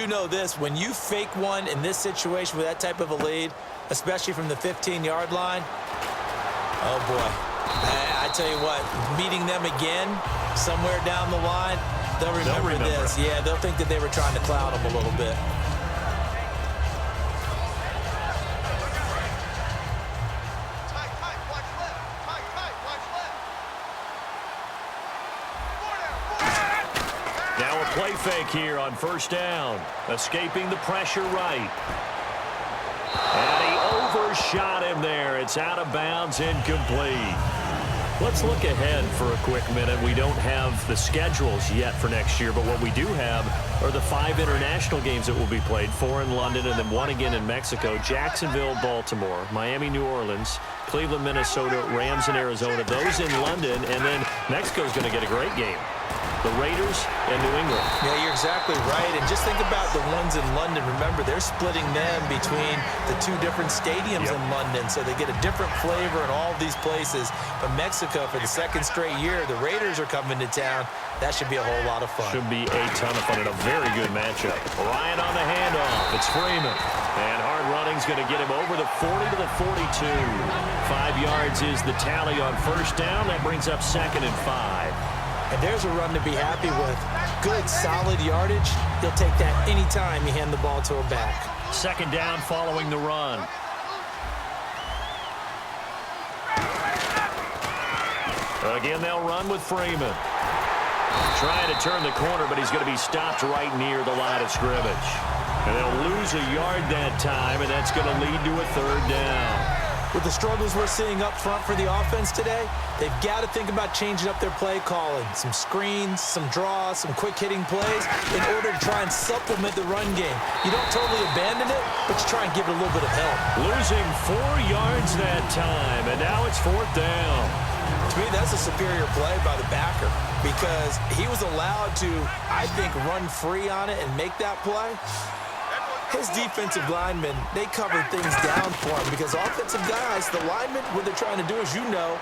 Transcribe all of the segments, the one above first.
do know this. When you fake one in this situation with that type of a lead, especially from the 15-yard line, oh, boy. I tell you what, meeting them again somewhere down the line, they'll remember this. Yeah, they'll think that they were trying to cloud them a little bit. Now a play fake here on first down. Escaping the pressure right. And he overshot him there. It's out of bounds, incomplete. Let's look ahead for a quick minute. We don't have the schedules yet for next year, but what we do have are the 5 international games that will be played, 4 in London and then 1 again in Mexico, Jacksonville, Baltimore, Miami, New Orleans, Cleveland, Minnesota, Rams, and Arizona. Those in London, and then Mexico's going to get a great game. The Raiders and New England. Yeah, you're exactly right. And just think about the ones in London. Remember, they're splitting them between the 2 different stadiums in London, so they get a different flavor in all of these places. But Mexico, for the 2nd straight year, the Raiders are coming to town. That should be a whole lot of fun. Should be a ton of fun and a very good matchup. Ryan on the handoff. It's Freeman. And hard running's going to get him over the 40 to the 42. 5 yards is the tally on first down. That brings up 2nd and 5. And there's a run to be happy with. Good, solid yardage. He'll take that anytime you hand the ball to a back. 2nd down following the run. Again, they'll run with Freeman. Trying to turn the corner, but he's going to be stopped right near the line of scrimmage. And they'll lose a yard that time, and that's going to lead to a 3rd down. With the struggles we're seeing up front for the offense today, they've got to think about changing up their play calling. Some screens, some draws, some quick-hitting plays in order to try and supplement the run game. You don't totally abandon it, but you try and give it a little bit of help. Losing 4 yards that time, and now it's 4th down. To me, that's a superior play by the backer because he was allowed to, I think, run free on it and make that play. His defensive linemen, they covered things down for him because offensive guys, the linemen, what they're trying to do, as you know,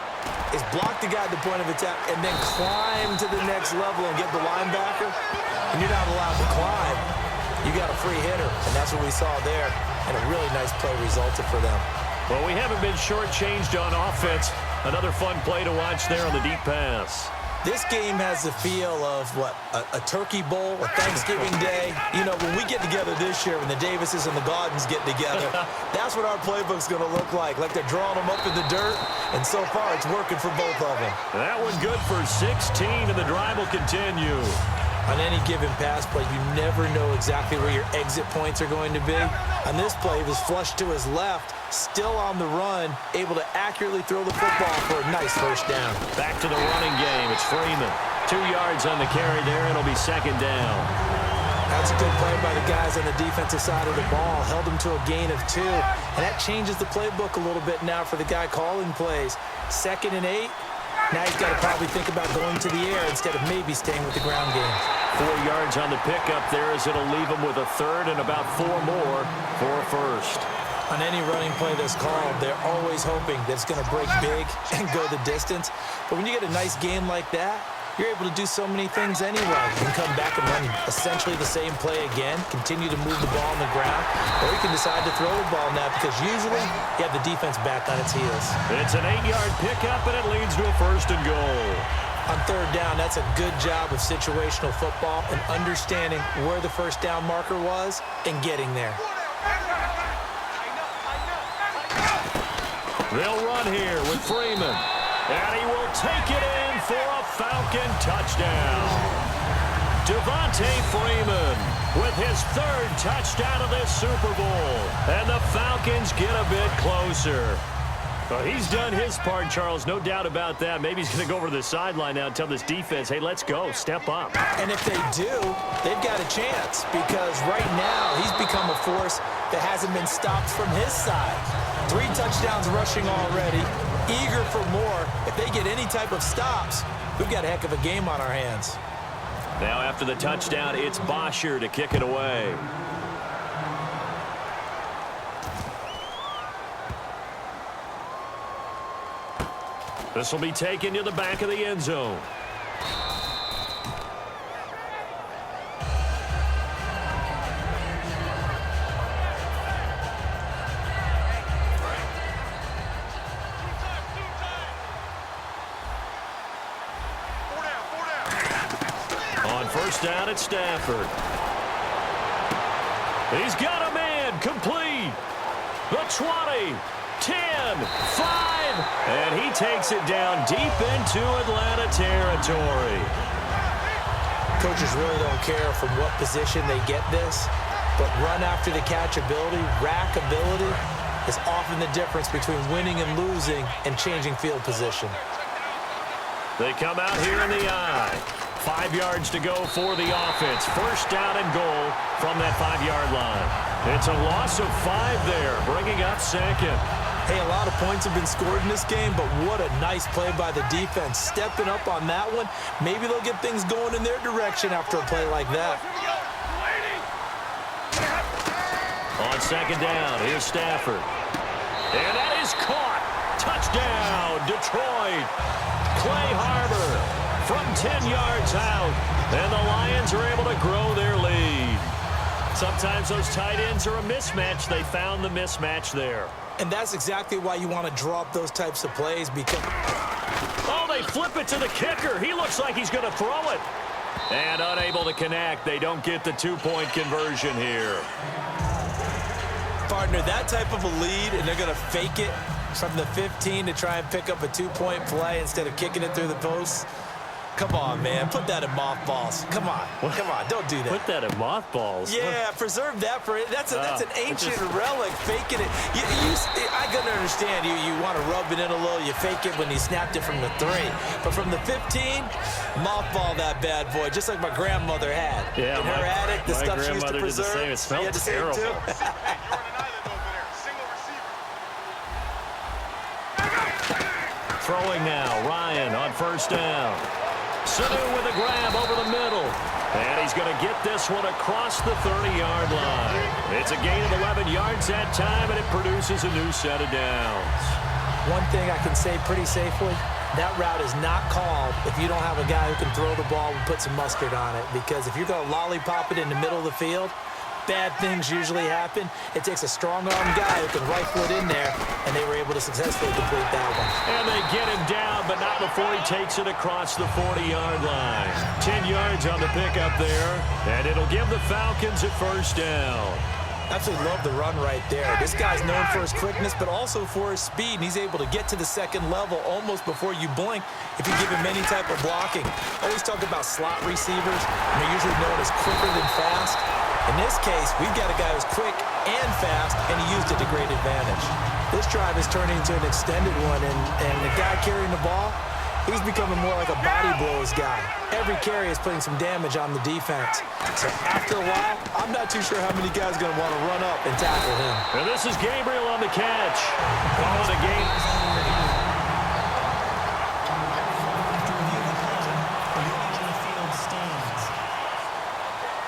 is block the guy at the point of attack and then climb to the next level and get the linebacker. And you're not allowed to climb. You got a free hitter, and that's what we saw there. And a really nice play resulted for them. Well, we haven't been shortchanged on offense. Another fun play to watch there on the deep pass. This game has the feel of, what, a turkey bowl, a Thanksgiving day. You know, when we get together this year, when the Davises and the Gaudens get together, that's what our playbook's going to look like they're drawing them up in the dirt, and so far it's working for both of them. That one good for 16, and the drive will continue. On any given pass play, you never know exactly where your exit points are going to be. On this play, he was flushed to his left, still on the run, able to accurately throw the football for a nice 1st down. Back to the running game. It's Freeman. 2 yards on the carry there. It'll be 2nd down. That's a good play by the guys on the defensive side of the ball. Held him to a gain of 2. And that changes the playbook a little bit now for the guy calling plays. 2nd and 8. Now he's got to probably think about going to the air instead of maybe staying with the ground game. 4 yards on the pickup there as it'll leave him with a 3rd and about 4 more for a 1st. On any running play that's called, they're always hoping that it's going to break big and go the distance. But when you get a nice game like that, you're able to do so many things anyway. You can come back and run essentially the same play again, continue to move the ball on the ground, or you can decide to throw the ball now because usually you have the defense back on its heels. It's an 8-yard pickup, and it leads to a 1st and goal. On 3rd down, that's a good job of situational football and understanding where the 1st down marker was and getting there. They'll run here with Freeman. And he will take it in for a Falcon touchdown. Devontae Freeman with his 3rd touchdown of this Super Bowl. And the Falcons get a bit closer. Well, he's done his part, Charles. No doubt about that. Maybe he's going to go over to the sideline now and tell this defense, hey, let's go. Step up. And if they do, they've got a chance because right now he's become a force that hasn't been stopped from his side. 3 touchdowns rushing already. Eager for more. If they get any type of stops, we've got a heck of a game on our hands. Now after the touchdown, it's Bosher to kick it away. This will be taken to the back of the end zone. First down at Stafford. He's got a man, complete. The 20, 10, 5, and he takes it down deep into Atlanta territory. Coaches really don't care from what position they get this, but run after the catch ability, rack ability, is often the difference between winning and losing and changing field position. They come out here in the I. 5 yards to go for the offense. First down and goal from that 5-yard line. It's a loss of 5 there, bringing up second. Hey, a lot of points have been scored in this game, but what a nice play by the defense. Stepping up on that one, maybe they'll get things going in their direction after a play like that. On second down, here's Stafford. And that is caught. Touchdown, Detroit. Clay Harbor from 10 yards out. And the Lions are able to grow their lead. Sometimes those tight ends are a mismatch. They found the mismatch there. And that's exactly why you want to draw up those types of plays because... Oh, they flip it to the kicker. He looks like he's going to throw it. And unable to connect. They don't get the 2-point conversion here. Partner, that type of a lead, and they're going to fake it from the 15 to try and pick up a 2-point play instead of kicking it through the posts. Come on, man. Put that in mothballs. Come on. Come on. Don't do that. Put that in mothballs? Yeah, preserve that for it. That's an ancient relic, faking it. I can understand you want to rub it in a little. You fake it when you snapped it from the 3. But from the 15, mothball that bad boy, just like my grandmother had. Yeah, in her attic, the stuff she used to preserve. Did the same. It smelled terrible. Throwing now, Ryan on first down. Sanu with a grab over the middle. And he's going to get this one across the 30-yard line. It's a gain of 11 yards that time, and it produces a new set of downs. One thing I can say pretty safely, that route is not called if you don't have a guy who can throw the ball and put some mustard on it. Because if you're going to lollipop it in the middle of the field, bad things usually happen. It takes a strong-armed guy who can rifle it in there, and they were able to successfully complete that one. And they get him down, but not before he takes it across the 40-yard line. 10 yards on the pickup there, and it'll give the Falcons a first down. Absolutely love the run right there. This guy's known for his quickness, but also for his speed, and he's able to get to the second level almost before you blink if you give him any type of blocking. Always talk about slot receivers, and they're usually known as quicker than fast. In this case, we've got a guy who's quick and fast, and he used it to great advantage. This drive is turning into an extended one, and the guy carrying the ball, he's becoming more like a body blows guy. Every carry is putting some damage on the defense. So after a while, I'm not too sure how many guys are going to want to run up and tackle him. And this is Gabriel on the catch. Calling the game.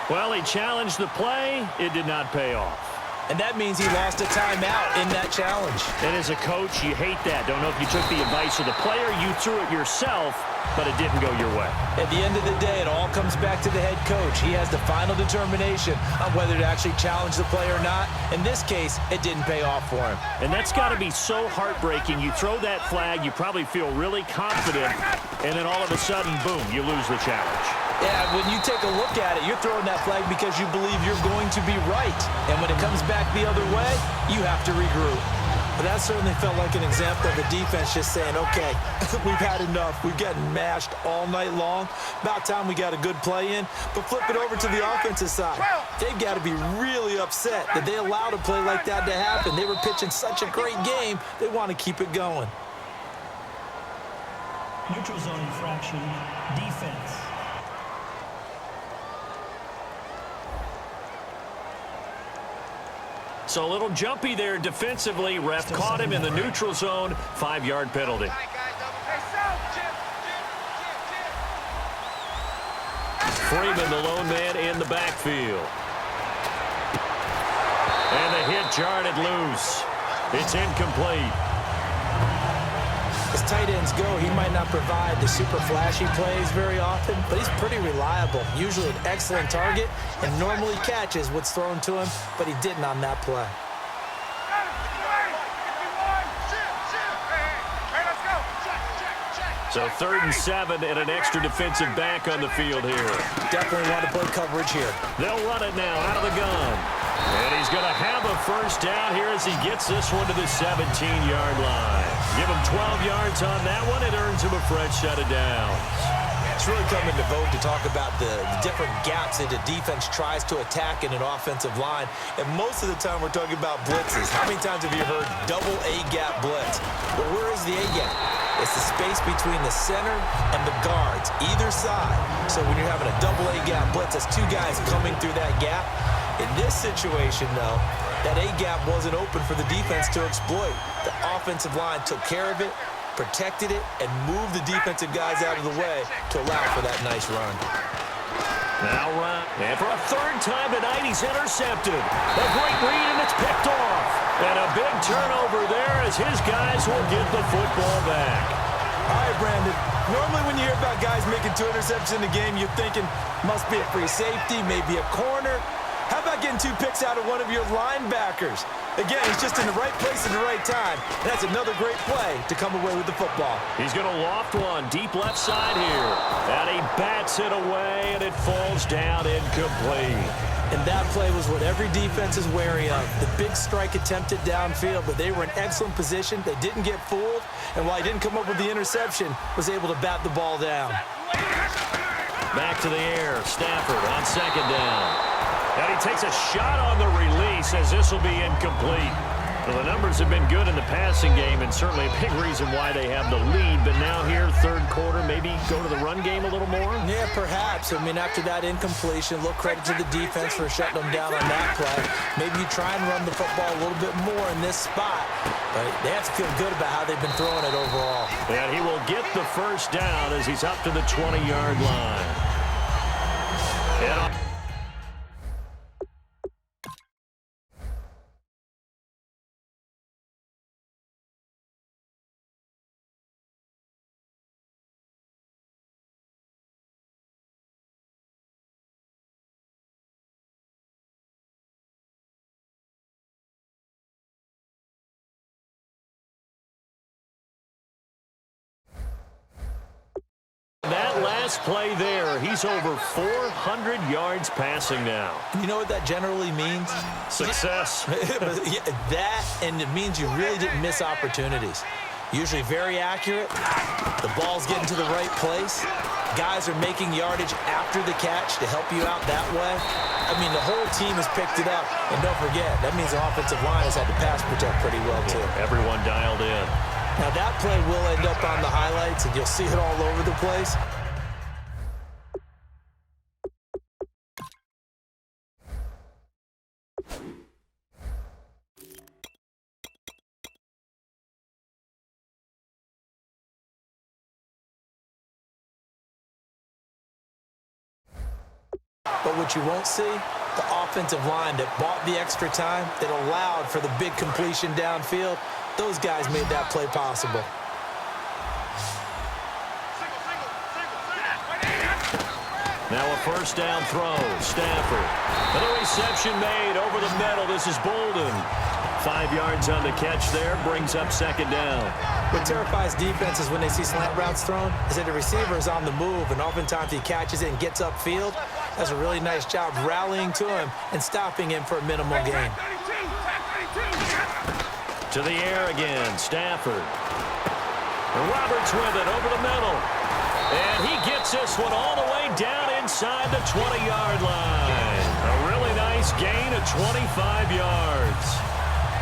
Well, he challenged the play. It did not pay off. And that means he lost a timeout in that challenge. And as a coach, you hate that. Don't know if you took the advice of the player. You threw it yourself, but it didn't go your way. At the end of the day, it all comes back to the head coach. He has the final determination on whether to actually challenge the play or not. In this case, it didn't pay off for him. And that's got to be so heartbreaking. You throw that flag, you probably feel really confident, and then all of a sudden, boom, you lose the challenge. Yeah, when you take a look at it, you're throwing that flag because you believe you're going to be right. And when it comes back the other way, you have to regroup. But that certainly felt like an example of the defense just saying, okay, we've had enough. We've gotten mashed all night long. About time we got a good play in. But flip it over to the offensive side. They've got to be really upset that they allowed a play like that to happen. They were pitching such a great game, they want to keep it going. Neutral zone infraction, defense. So a little jumpy there defensively. Ref caught him in the neutral zone. 5-yard penalty. Freeman, the lone man in the backfield. And the hit jarred it loose. It's incomplete. As tight ends go, he might not provide the super flashy plays very often, but he's pretty reliable. Usually an excellent target and normally catches what's thrown to him, but he didn't on that play. So 3rd and 7 and an extra defensive back on the field here. Definitely want to play coverage here. They'll run it now out of the gun. And he's going to have a first down here as he gets this one to the 17-yard line. Give him 12 yards on that one. It earns him a fresh set of downs. It's really coming to vogue to talk about the different gaps that the defense tries to attack in an offensive line. And most of the time we're talking about blitzes. How many times have you heard double A-gap blitz? Well, where is the A-gap? It's the space between the center and the guards, either side. So when you're having a double A-gap blitz, that's two guys coming through that gap. In this situation, though, that A-gap wasn't open for the defense to exploit. The offensive line took care of it, protected it, and moved the defensive guys out of the way to allow for that nice run. Now run. And for a 3rd time tonight, he's intercepted. A great read, and it's picked off. And a big turnover there as his guys will get the football back. All right, Brandon. Normally when you hear about guys making 2 interceptions in the game, you're thinking must be a free safety, maybe a corner. How about getting 2 picks out of one of your linebackers? Again, he's just in the right place at the right time. And that's another great play to come away with the football. He's going to loft one deep left side here. And he bats it away, and it falls down incomplete. And that play was what every defense is wary of. The big strike attempted downfield, but they were in excellent position. They didn't get fooled. And while he didn't come up with the interception, was able to bat the ball down. Back to the air. Stafford on 2nd down. And he takes a shot on the release as this will be incomplete. Well, the numbers have been good in the passing game and certainly a big reason why they have the lead. But now here, 3rd quarter, maybe go to the run game a little more? Yeah, perhaps. I mean, after that incompletion, a little credit to the defense for shutting them down on that play. Maybe you try and run the football a little bit more in this spot. But they have to feel good about how they've been throwing it overall. And he will get the first down as he's up to the 20-yard line. And that last play there, he's over 400 yards passing now. You know what that generally means? Success. Yeah, that, and it means you really didn't miss opportunities. Usually very accurate. The ball's getting to the right place. Guys are making yardage after the catch to help you out that way. I mean, the whole team has picked it up. And don't forget, that means the offensive line has had to pass protect pretty well, too. Everyone dialed in. Now, that play will end up on the highlights, and you'll see it all over the place. But what you won't see, the offensive line that bought the extra time, that allowed for the big completion downfield, those guys made that play possible. Now a first down throw. Stafford. And a reception made over the middle. This is Bolden. 5 yards on the catch there. Brings up 2nd down. What terrifies defenses when they see slant routes thrown is that the receiver is on the move, and oftentimes he catches it and gets upfield. Does a really nice job rallying to him and stopping him for a minimal gain. To the air again. Stafford. Roberts with it over the middle. And he gets this one all the way down inside the 20-yard line. A really nice gain of 25 yards.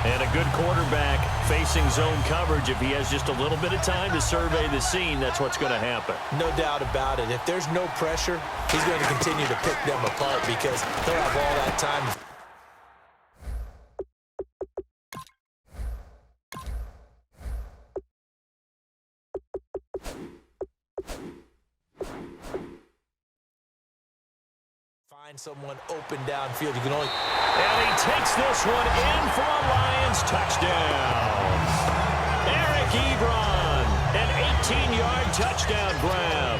And a good quarterback facing zone coverage. If he has just a little bit of time to survey the scene, that's what's going to happen. No doubt about it. If there's no pressure, he's going to continue to pick them apart because they'll have all that time. Find someone open downfield. You can only... And he takes this one in for a Lions touchdown. Eric Ebron, an 18-yard touchdown grab.